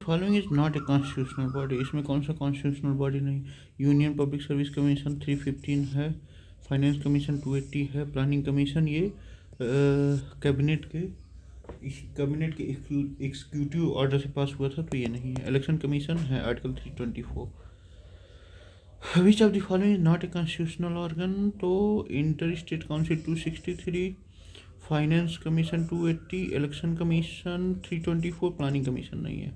Following is not a constitutional body. इसमें कौन सा कॉन्स्टिट्यूशनल बॉडी नहीं? यूनियन पब्लिक सर्विस कमीशन 315 है, फाइनेंस कमीशन 280 है, प्लानिंग कमीशन ये कैबिनेट के एग्जीक्यूटिव ऑर्डर से पास हुआ था, तो ये नहीं है। इलेक्शन कमीशन है article 324। Which of the following is not a constitutional organ? तो inter state council 263, finance commission 280, election commission 324, planning commission नहीं है।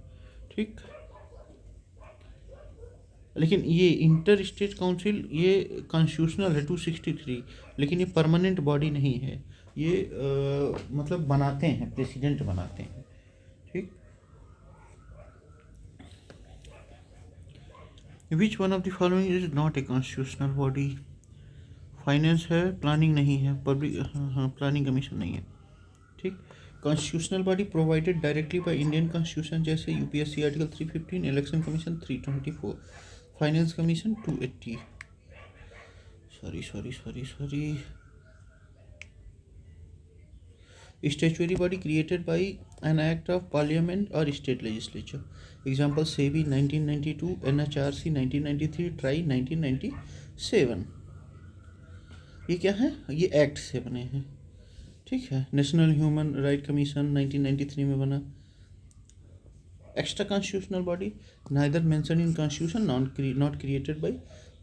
ठीक, लेकिन ये इंटर स्टेट काउंसिल ये कॉन्स्टिट्यूशनल है 263, लेकिन ये परमानेंट बॉडी नहीं है। ये मतलब बनाते हैं, प्रेसिडेंट बनाते हैं। ठीक, which one of the following is not a constitutional body? Finance है, प्लानिंग नहीं है, पब्लिक हाँ प्लानिंग कमीशन नहीं है। ठीक, constitutional body provided directly by Indian constitution जैसे UPSC article 315, election commission 324, finance commission 280। Sorry statutory body created by an act of parliament और state legislature. Example SEBI 1992, NHRC 1993, TRAI 1997। ये क्या है? ये एक्ट से बने हैं। ठीक है, नेशनल ह्यूमन राइट कमीशन 1993 में बना। Extra constitutional body neither mention in constitution not created by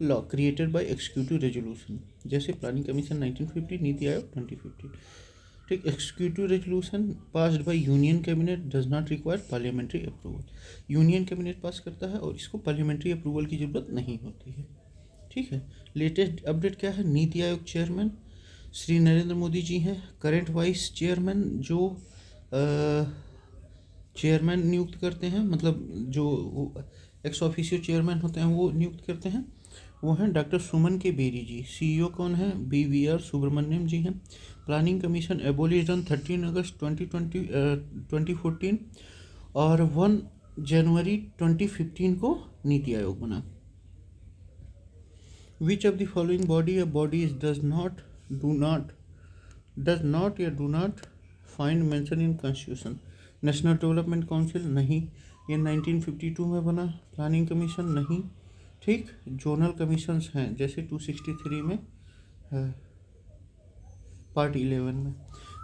law, created by executive resolution जैसे प्लानिंग कमीशन 1950, नीति आयोग 2015। ठीक, executive resolution passed by union cabinet does not require parliamentary approval. Union cabinet pass करता है और इसको parliamentary approval की जरूरत नहीं होती है। ठीक है, लेटेस्ट अपडेट क्या है? नीति आयोग चेयरमैन श्री नरेंद्र मोदी जी हैं। करंट वाइस चेयरमैन जो चेयरमैन नियुक्त करते हैं, मतलब जो एक्स ऑफिशियो चेयरमैन होते हैं वो नियुक्त करते हैं, वो हैं डॉक्टर सुमन के बेरी जी। सीईओ कौन है? BVR सुब्रमण्यम जी हैं। प्लानिंग कमीशन एबोलिश्ड ऑन 13 अगस्त 2014 और 1 जनवरी 2015 को नीति आयोग बना। Which of the following body or bodies does not find mention in constitution? National development council नहीं, ये 1952 में बना। प्लानिंग कमीशन नहीं। ठीक, जोनल कमीशंस हैं जैसे 263 में है, पार्ट 11 में।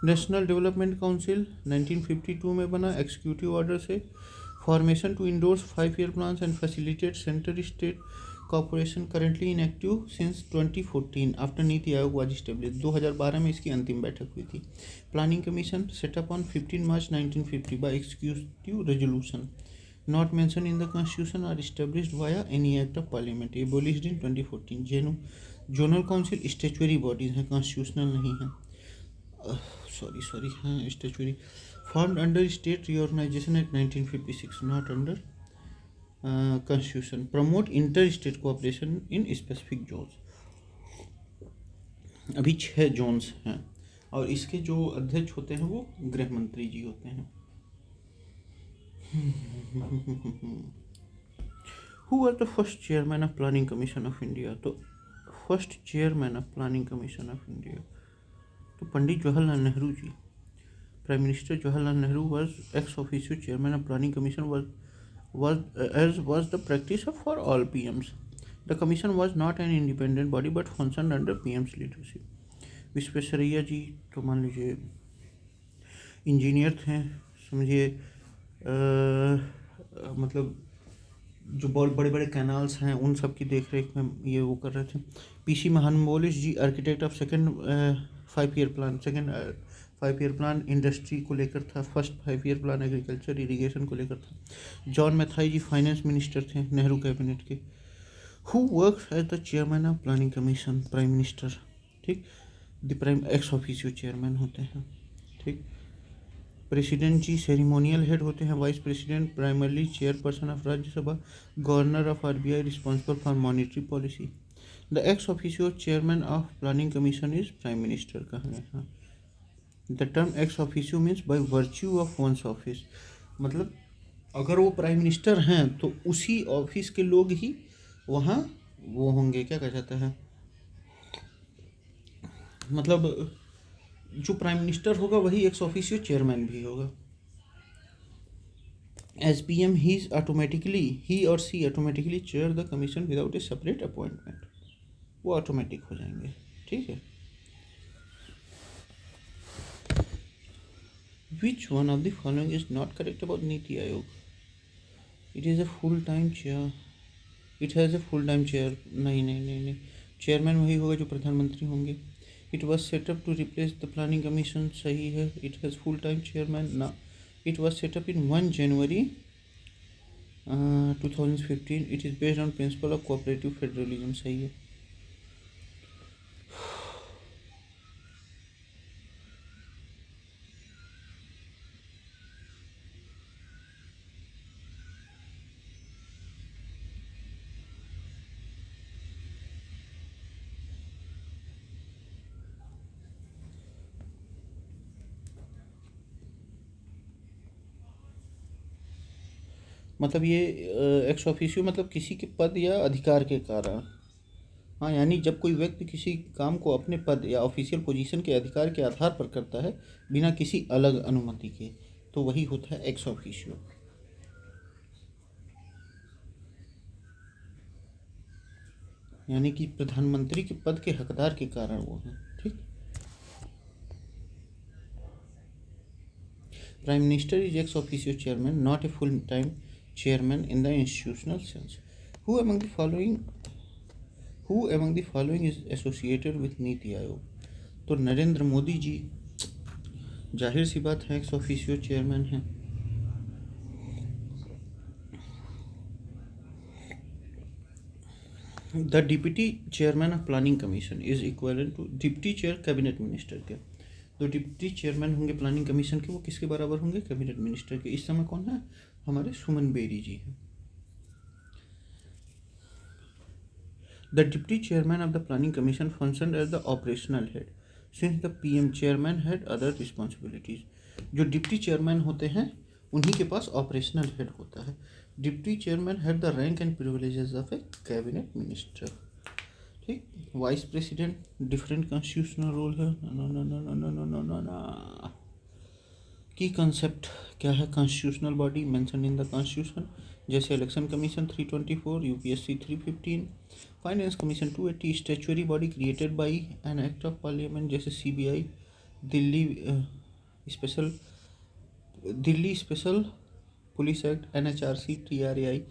नेशनल डेवलपमेंट काउंसिल 1952 में बना एग्जीक्यूटिव ऑर्डर से। Formation to endorse 5 year plans and facilitate centre state corporation currently inactive since 2014 after NITI Aayog was established. 2012 में इसकी अंतिम बैठक हुई थी। Planning commission setup on 15 March 1950 by executive resolution not mention in the constitution और established via any act of parliament, abolished in 2014। Zonal council statutory bodies हैं, constitutional नहीं है। हाँ statutory. Formed under state reorganisation act 1956, not under constitution. Promote inter state cooperation in specific zones. अभी 6 Jones हैं और इसके जो अध्यक्ष होते हैं वो गृह मंत्री जी होते हैं। Who are the first chairman of planning commission of India? तो first chairman of planning commission of India तो Pandit Jawaharlal Nehru ji. Prime minister Jawaharlal Nehru was ex officio chairman of planning commission was the practice of for all PMs. The commission was not an independent body but functioned under PM's leadership. Visvesvaraya ji तो मान लीजिए engineer थे, समझिए मतलब जो बहुत बड़े बड़े कैनाल्स हैं उन सब की देख रेख में ये वो कर रहे थे। PC महानबोलिश ji architect of second 5 year plan industry को लेकर था। First 5 year plan agriculture irrigation को लेकर था। John Mathai ji finance minister थे नेहरू कैबिनेट के। Who works as the chairman of planning commission? Prime minister. ठीक, the prime ex officio chairman होते हैं। ठीक, प्रेसिडेंट जी सेरिमोनियल हेड होते हैं। Vice president primarily chairperson of Rajya Sabha. Governor of RBI responsible for monetary policy. The ex officio chairman of planning commission is prime minister का है। हाँ, the term ex officio means by virtue of one's office, मतलब अगर वो prime minister हैं तो उसी office के लोग ही वहाँ वो होंगे, क्या कहा जाता है, मतलब जो प्राइम मिनिस्टर होगा वही एक्स ऑफिशियो चेयरमैन भी होगा। As PM, he or she automatically chair the commission without a separate appointment. वो ऑटोमेटिक हो जाएंगे, ठीक है. Which one of the following is not correct about Niti Aayog? It is a full time chair. It has a full time chair. नहीं नहीं नहीं नहीं, chairman वही होगा जो प्रधानमंत्री होंगे. It was set up to replace the planning commission. सही है. It has full time chairman. ना, it was set up in 1 January 2015. It is based on principle of cooperative federalism. सही है. मतलब ये एक्स ऑफिशियो मतलब किसी के पद या अधिकार के कारण. हाँ, यानी जब कोई व्यक्ति किसी काम को अपने पद या ऑफिशियल पोजीशन के अधिकार के आधार पर करता है बिना किसी अलग अनुमति के, तो वही होता है एक्स ऑफिशियो. यानी कि प्रधानमंत्री के पद के हकदार के कारण वो हैं, ठीक. Prime minister is x officio chairman, not a full time chairman in the institutional sense. Who among the following is associated with NITI Aayog? तो नरेंद्र मोदी जी जाहिर सी बात है एक्स ऑफिशियो चेयरमैन हैं. The deputy chairman of planning commission is equivalent to deputy chair cabinet minister के. तो deputy chairman होंगे planning commission के, वो किसके बराबर होंगे? कैबिनेट मिनिस्टर के. इस समय कौन है? हमारे सुमन बेरी जी हैं. The deputy chairman of the planning commission function as the operational head since the PM chairman had other responsibilities. जो डिप्टी चेयरमैन होते हैं उन्हीं के पास ऑपरेशनल हेड होता है. Deputy chairman had the rank and privileges of a cabinet minister, ठीक. Vice president different constitutional role है. की कंसेप्ट क्या है? Constitutional body mention in the constitution, जैसे election commission 324, UPSC 315, finance commission 280, statutory body created by an act of parliament जैसे CBI, Delhi special police act, NHRC, TRAI.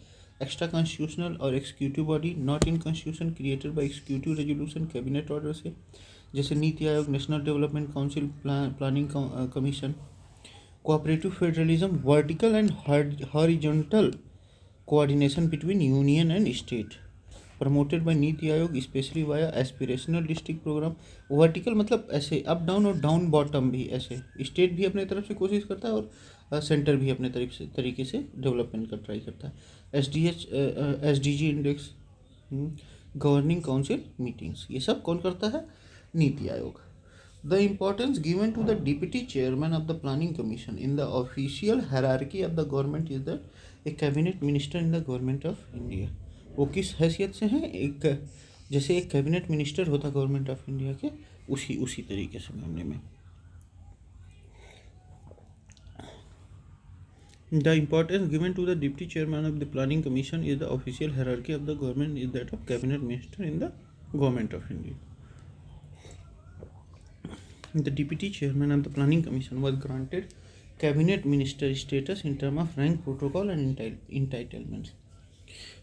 Extra constitutional और executive body not in constitution created by executive resolution cabinet order से, जैसे NITI Aayog, national development council, planning commission. Cooperative federalism, vertical and horizontal coordination between union and state, promoted by NITI Aayog specially via aspirational district programme. Vertical मतलब ऐसे up down और down bottom भी, ऐसे state भी अपने तरफ से कोशिश करता है और सेंटर भी अपने तरीके से डेवलपमेंट का ट्राई करता है. SDG index, governing council meetings, ये सब कौन करता है? NITI Aayog. The importance given to the deputy chairman of the planning commission in the official hierarchy of the government is that a cabinet minister in the government of India. वो किस हैसियत से हैं? एक जैसे एक कैबिनेट मिनिस्टर होता गवर्नमेंट ऑफ इंडिया के, उसी तरीके से मामले में. The importance given to the deputy chairman of the planning commission is the official hierarchy of the government is that of cabinet minister in the government of India. The deputy chairman of the planning commission was granted cabinet minister status in terms of rank, protocol and entitlements.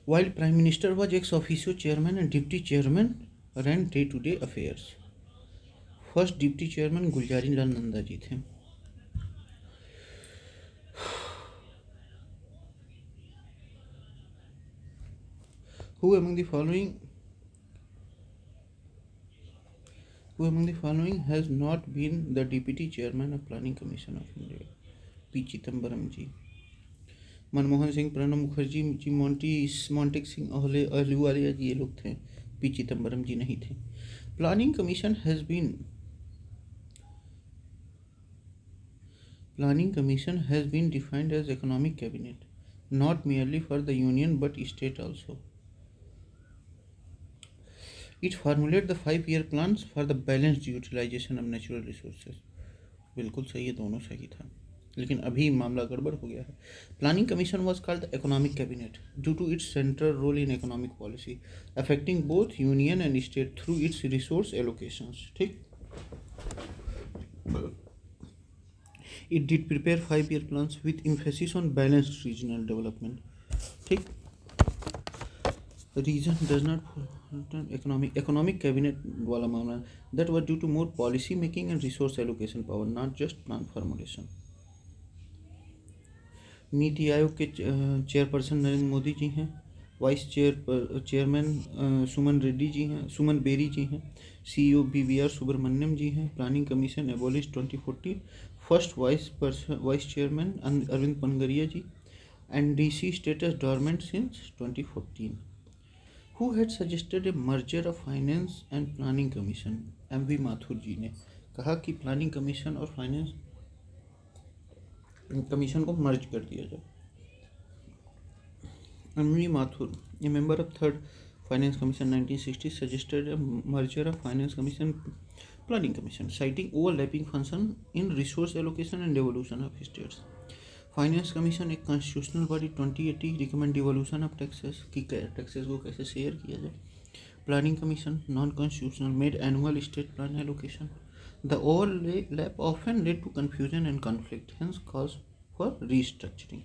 While prime minister was ex officio chairman and deputy chairman ran day-to-day affairs. First deputy chairman Gulzari Lal Nanda ji थे. Who among the following has not been the deputy chairman of planning commission of India? P Chidambaram ji, Manmohan Singh, Pranab Mukherjee ji, Montek Singh Ahluwalia ji, ये लोग थे. P Chidambaram ji नहीं थे. Planning commission has been defined as economic cabinet not merely for the union but state also. It formulated the 5-year plans for the balanced utilization of natural resources. बिल्कुल सही है, दोनों सही था. लेकिन अभी मामला गड़बड़ हो गया है। Planning commission was called the economic cabinet due to its central role in economic policy affecting both union and state through its resource allocations. ठीक, it did prepare 5 year plans with emphasis on balanced regional development। ठीक, reason does not economic cabinet वाला मामला that was due to more policy making and resource allocation power, not just plan formulation. NITI Aayog के chairperson Narendra Modi ji हैं, vice chairman Suman Bery ji हैं, CEO BVR Subrahmanyam ji हैं। Planning commission abolish 2014, first vice chairman Arvind Panagariya ji. NDC status dormant since 2014। Who had suggested a merger of finance and planning commission? MV Mathur ji ने कहा कि planning commission और finance commission को merge कर दिया जाए। MV Mathur, a member of third finance commission 1960, suggested a merger of finance commission planning commission, citing overlapping function in resource allocation and devolution of states। Finance commission एक constitutional body 2080 recommend devolution of taxes की taxes को कैसे share किया जाए। Planning commission non constitutional made annual state plan allocation. The overlap often led to confusion and conflict, hence cause for restructuring.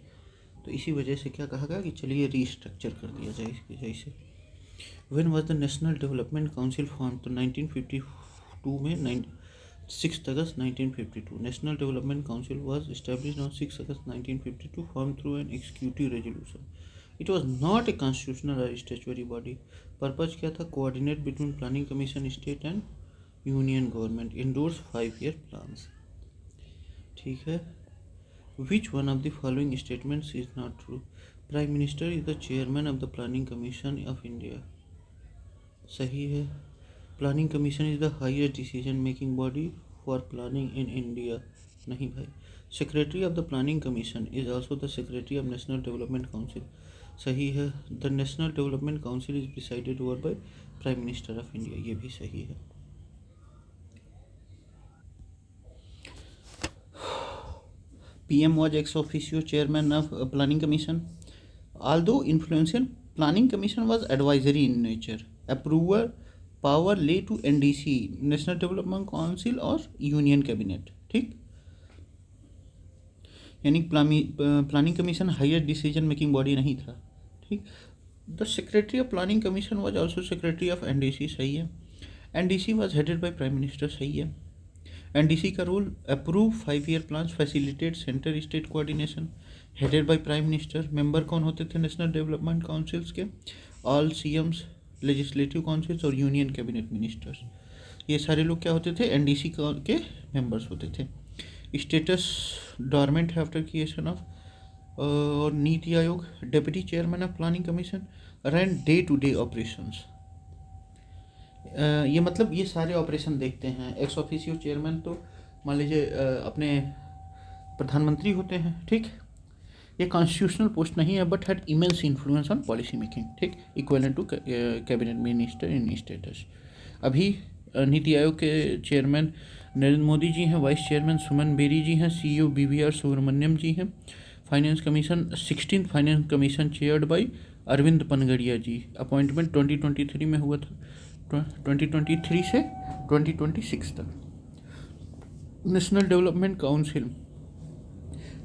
तो इसी वजह से क्या कहा गया कि चलिए रीस्ट्रक्चर कर दिया जाए इसकी वजह से। When was the national development council form? तो 1952 में 6 August 1952 National Development Council was established on 6 August 1952, formed through an executive resolution। It was not a constitutional or statutory body। Purpose क्या था? Coordinate between planning commission, state and union government, endorse 5 year plans। ठीक है। Which one of the following statements is not true? Prime Minister is the chairman of the Planning Commission of India। सही है। Planning commission is the highest decision making body for planning in India. नहीं भाई। Secretary of the planning commission is also the secretary of national development council. सही है। The national development council is presided over by prime minister of India. ये भी सही है। PM was ex officio chairman of planning commission, although influential। planning commission was advisory in nature। approval power lay to NDC national development council और union cabinet. ठीक, यानी planning commission highest decision making body नहीं था। ठीक, the secretary of planning commission was also secretary of NDC। सही है। NDC was headed by prime minister. सही है। NDC का role approve 5 year plan, facilitate centre state coordination, headed by prime minister. Member कौन होते थे नेशनल डेवलपमेंट काउंसिल्स के? All CMs, legislative councils और यूनियन कैबिनेट मिनिस्टर्स। ये सारे लोग क्या होते थे? NDC के मेंबर्स होते थे। स्टेटस डॉर्मेंट है आफ्टर क्रिएशन ऑफ। और NITI Aayog, deputy chairman of planning commission, run day to day operations. ये मतलब ये सारे ऑपरेशन देखते हैं। एक्स ऑफिशियो चेयरमैन तो मान लीजिए अपने प्रधानमंत्री होते हैं। ठीक, ये कॉन्स्टिट्यूशनल पोस्ट नहीं है but had immense influence on policy making. ठीक, equivalent to cabinet minister in status. अभी नीति आयोग के चेयरमैन नरेंद्र मोदी जी हैं, वाइस चेयरमैन सुमन बेरी जी हैं, CEO BVR सुब्रमण्यम जी हैं। Finance commission 16th finance commission chaired by Arvind Panagariya ji. Appointment 2023 में हुआ था, 2023 से 2026 तक। National development council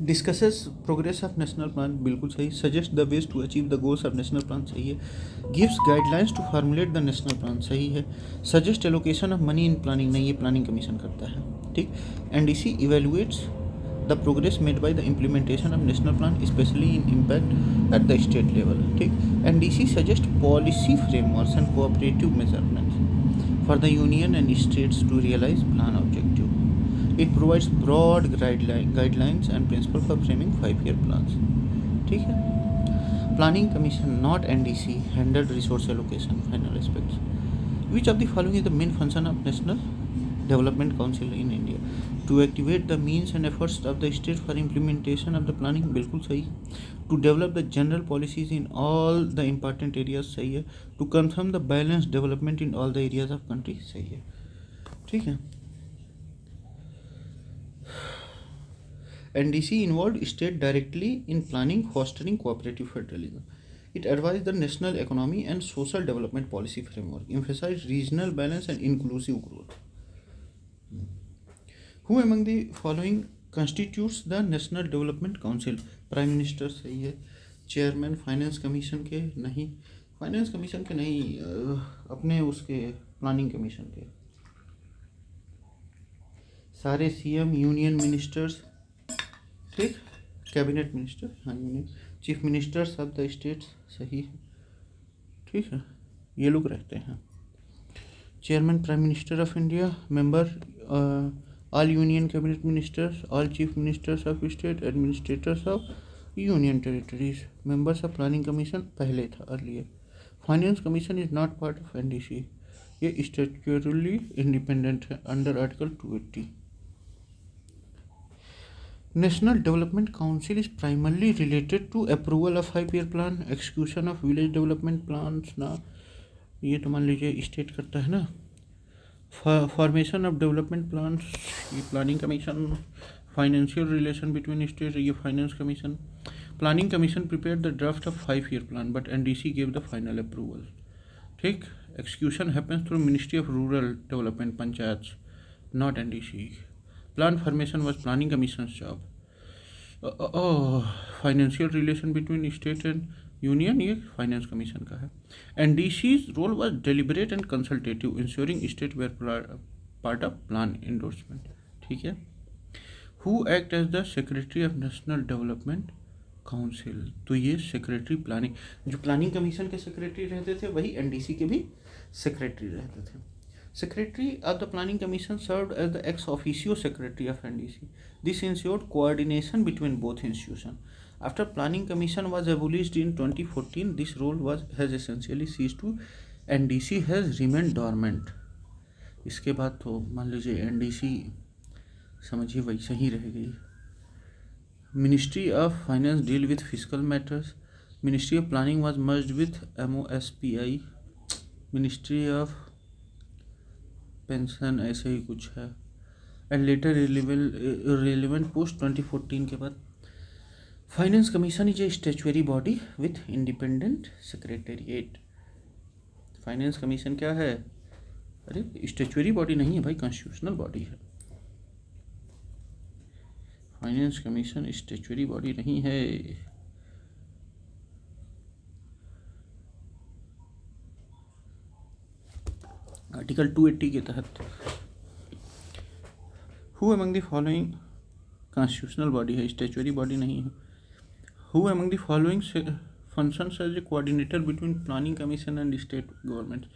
discusses progress of national plan. बिल्कुल सही। Suggest the ways to achieve the goals of national plan. सही है। Gives guidelines to formulate the national plan. सही है। Suggest allocation of money in planning. नहीं, ये planning commission करता है। ठीक। NDC evaluates the progress made by the implementation of national plan, specially in impact at the state level. ठीक। NDC suggest policy frameworks and cooperative measurements for the union and states to realise plan objective. It provides broad guidelines and principles for framing 5 year plans। ठीक है। Planning commission not NDC handled resource allocation। Final aspects। Which of the following is the main function of National Development Council in India? To activate the means and efforts of the state for implementation of the planning। बिल्कुल सही। To develop the general policies in all the important areas। सही है। To confirm the balanced development in all the areas of country। सही है। ठीक है। NDC involved state directly in planning, fostering cooperative federalism. It advised the national economy and social development policy framework, emphasized regional balance and inclusive growth. Who among the following constitutes the National Development Council? Prime minister सही है. Chairman finance commission के नहीं, finance commission के नहीं, अपने उसके planning commission के. सारे सीएम यूनियन मिनिस्टर्स, ठीक, कैबिनेट मिनिस्टर, हाँ union, chief ministers of the states सही है, ठीक है, ये लोग रहते हैं. Chairman prime minister of India, member all union cabinet ministers, all chief ministers of state, administrators of union territories, members of planning commission पहले था earlier. Finance commission is not part of NDC, ये स्टैट्यूटरली independent है under article 280. National Development Council is primarily related to approval of 5-year plan, execution of village development plans ना, ये तो मान लीजिए state करता है ना. फॉर्मेशन ऑफ डेवलपमेंट प्लान्स, ये planning commission. Financial relation between state, ये finance commission. Planning commission prepare the draft of 5-year plan but NDC gave the final approval, ठीक. Execution happens through ministry of rural development, panchayat, not NDC. Plan formation was planning commission job. Financial relation between state and union, ये finance commission का है. NDC's role was deliberate and consultative, ensuring state were part of plan endorsement, ठीक है. Who act as the secretary of national development council, तो ये secretary planning, जो planning commission के secretary रहते थे वही एनडीसी के भी सेक्रेटरी रहते थे. Secretary of the Planning Commission served as the ex officio secretary of NDC. This ensured coordination between both institutions. After Planning Commission was abolished in 2014, this role has essentially ceased to NDC has remained dormant. इसके बाद तो मान लीजिए NDC समझिए वैसे ही रह गई. Ministry of Finance deal with fiscal matters. Ministry of Planning was merged with MOSPI. Ministry of pension ऐसे ही कुछ है. एंड लेटर रिलेवेंट पोस्ट 2014 के बाद. Finance commission is a statutory body with independent secretariat. Finance commission क्या है? अरे statutory body नहीं है भाई, कॉन्स्टिट्यूशनल बॉडी है. फाइनेंस कमीशन स्टैट्यूटरी बॉडी नहीं है. आर्टिकल 280 के तहत. Who among the following, constitutional body है, स्टैट्यूटरी बॉडी नहीं है. Who among the following functions as a coordinator between planning commission and state government.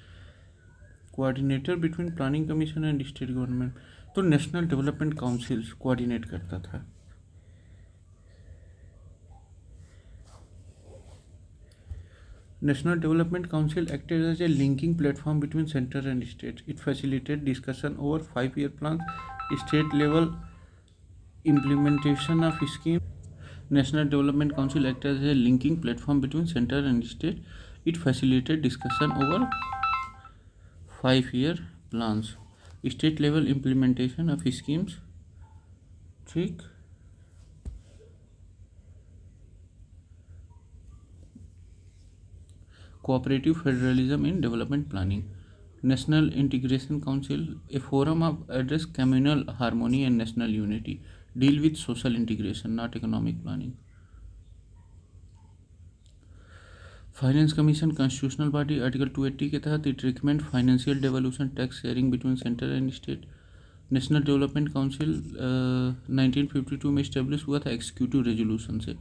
Coordinator between planning commission and state government, तो national development council coordinate करता था. National Development Council acted as a linking platform between center and state. It facilitated discussion over 5-year plans, state level implementation of scheme. National Development Council acted as a linking platform between center and state. It facilitated discussion over 5-year plans, state level implementation of schemes. ठीक. Cooperative Federalism in Development Planning. National Integration Council, a forum of address communal harmony and national unity, deal with social integration, not economic planning. Finance Commission, constitutional body, Article 280 के तहत it recommend financial devolution, tax sharing between center and state. National Development Council 1952 में established हुआ था executive resolution से.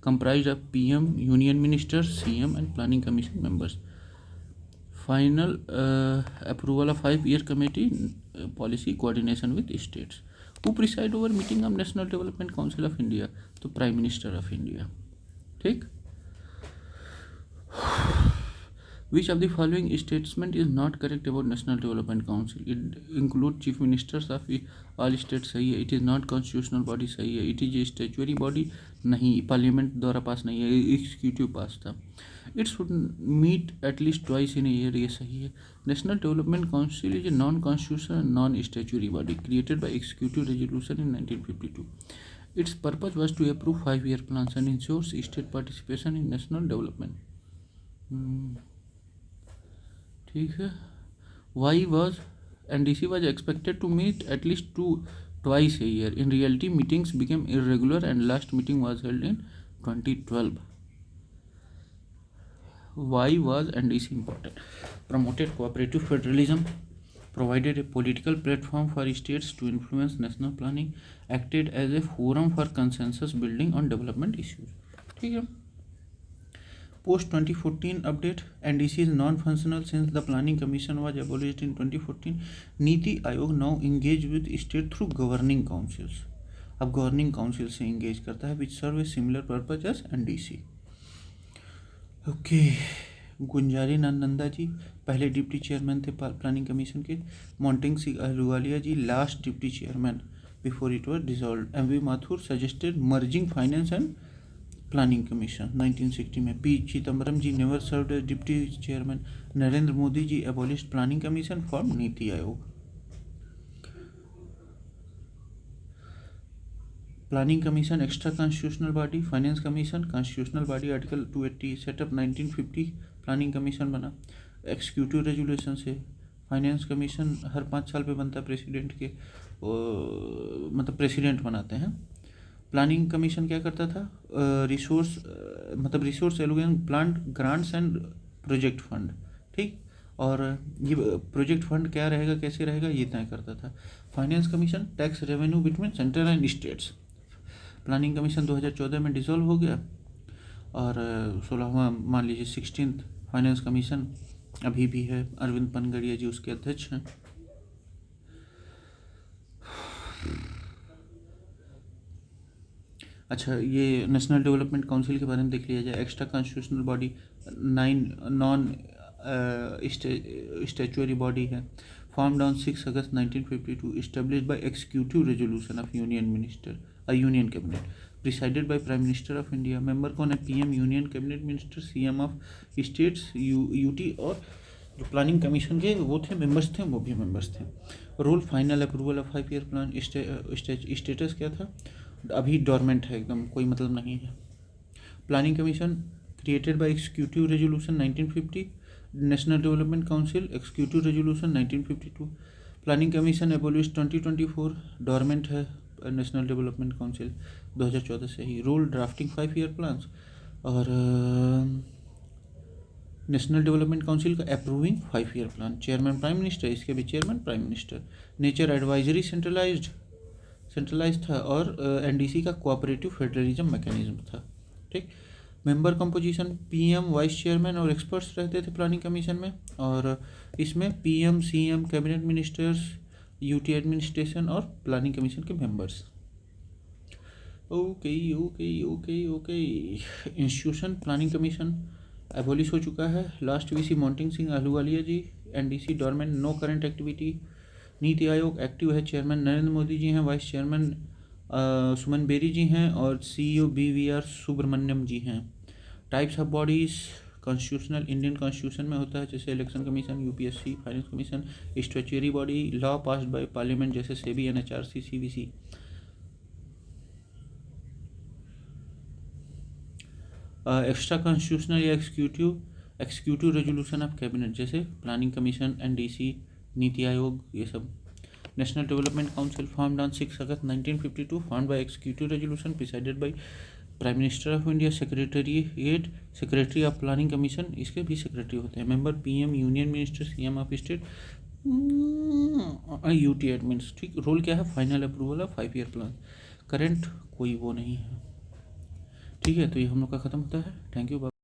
Comprised of PM, Union Ministers, CM and Planning Commission members. Final approval of 5-year committee policy coordination with states. Who preside over meeting of National Development Council of India? तो Prime Minister of India. ठीक. Which of the following statement is not correct about National Development Council? It include chief ministers of all states, सही है. It is not constitutional body, सही है. It is a statutory body, नहीं. Parliament द्वारा पास नहीं है, executive पास था. It should meet at least twice in a year, ये सही है. National Development Council is a non-constitutional, non-statutory body created by executive resolution in 1952. Its purpose was to approve 5-year plans and ensures state participation in national development. ठीक है. Why was NDC was expected to meet at least twice a year. In reality, meetings became irregular and last meeting was held in 2012. Why was NDC important? Promoted cooperative federalism, provided a political platform for states to influence national planning, acted as a forum for consensus building on development issues. ठीक है. Post 2014 update, NDC is non-functional since the Planning Commission was abolished in 2014. NITI Aayog now engage with state through governing councils. अब governing council से engage करता है which serve a similar purpose as NDC. Okay. Gunjari Nanda ji पहले deputy chairman थे planning commission के. Montek Singh Ahluwalia ji last deputy chairman before it was dissolve. M V Mathur suggested merging finance and planning commission 1960 में. P Chidambaram ji never served as deputy chairman. Narendra Modi ji abolished planning commission form NITI Aayog. Planning commission extra constitutional body. Finance commission constitutional body. Article 280 setup 1950 planning commission बना. Executive resolution से. Finance commission हर 5 साल पे बनता है president के, मतलब president बनाते हैं. प्लानिंग कमीशन क्या करता था? Resource allocation, plant grants and project fund. ठीक. और ये प्रोजेक्ट फंड क्या रहेगा, कैसे रहेगा, ये तय करता था. Finance commission tax revenue between central and states. Planning commission 2014 में डिसॉल्व हो गया. और 16वां मान लीजिए 16th फाइनेंस कमीशन अभी भी है. अरविंद पनगड़िया जी उसके अध्यक्ष हैं. अच्छा, ये नेशनल डेवलपमेंट काउंसिल के बारे में देख लिया जाए. Extra constitutional body 9 non statutory body है. Formed on 6 August 1952. Established by executive resolution of union minister, union cabinet. Presided by prime minister of India. Member कौन है? PM union cabinet minister, CM of states, UT. और जो planning commission के वो थे members थे, वो भी मेंबर्स थे. Role final approval of 5-year plan. Status क्या था? अभी डोरमेंट है एकदम, कोई मतलब नहीं है. Planning commission created by executive resolution 1950. National development council executive resolution 1952. Planning commission abolished 2024. Dormant है नेशनल डेवलपमेंट काउंसिल 2014 से ही. Role drafting 5-year plans. और नेशनल डेवलपमेंट काउंसिल का approving 5-year plan. Chairman prime minister, इसके भी chairman prime minister. Nature advisory centralise था. और NDC का कोऑपरेटिव फेडरलिज्म मैकेनिज्म था. ठीक. Member composition PM, vice chairman और एक्सपर्ट्स रहते थे प्लानिंग कमीशन में. और इसमें PM, CM, cabinet ministers, UT administration और प्लानिंग कमीशन के members. Okay. Institution planning commission abolish हो चुका है. Last VC Montek Singh Ahluwalia ji. NDC dormant, no current activity. NITI Aayog active है. चेयरमैन नरेंद्र मोदी जी हैं. वाइस चेयरमैन सुमन बेरी जी हैं. और सीईओ BVR सुब्रमण्यम जी हैं. Types of bodies constitutional Indian constitution में होता है, जैसे election commission, UPSC, finance commission. Statutory body law passed by parliament, जैसे SEBI, NHRC, CBC. Extra constitutional या एक्सिक्यूटिव रेजोल्यूशन ऑफ कैबिनेट, जैसे planning commission, NDC, NITI Aayog, ये सब. National development council formed on 6 August 1952. Formed by executive resolution, presided by prime minister of India. Secretary of planning commission, इसके भी secretary होते हैं. Member PM, union minister, CM of state, UT admins. ठीक. Role क्या है? Final approval of 5-year plan. Current कोई वो नहीं है. ठीक है, तो ये हम लोग का ख़त्म होता है. Thank you.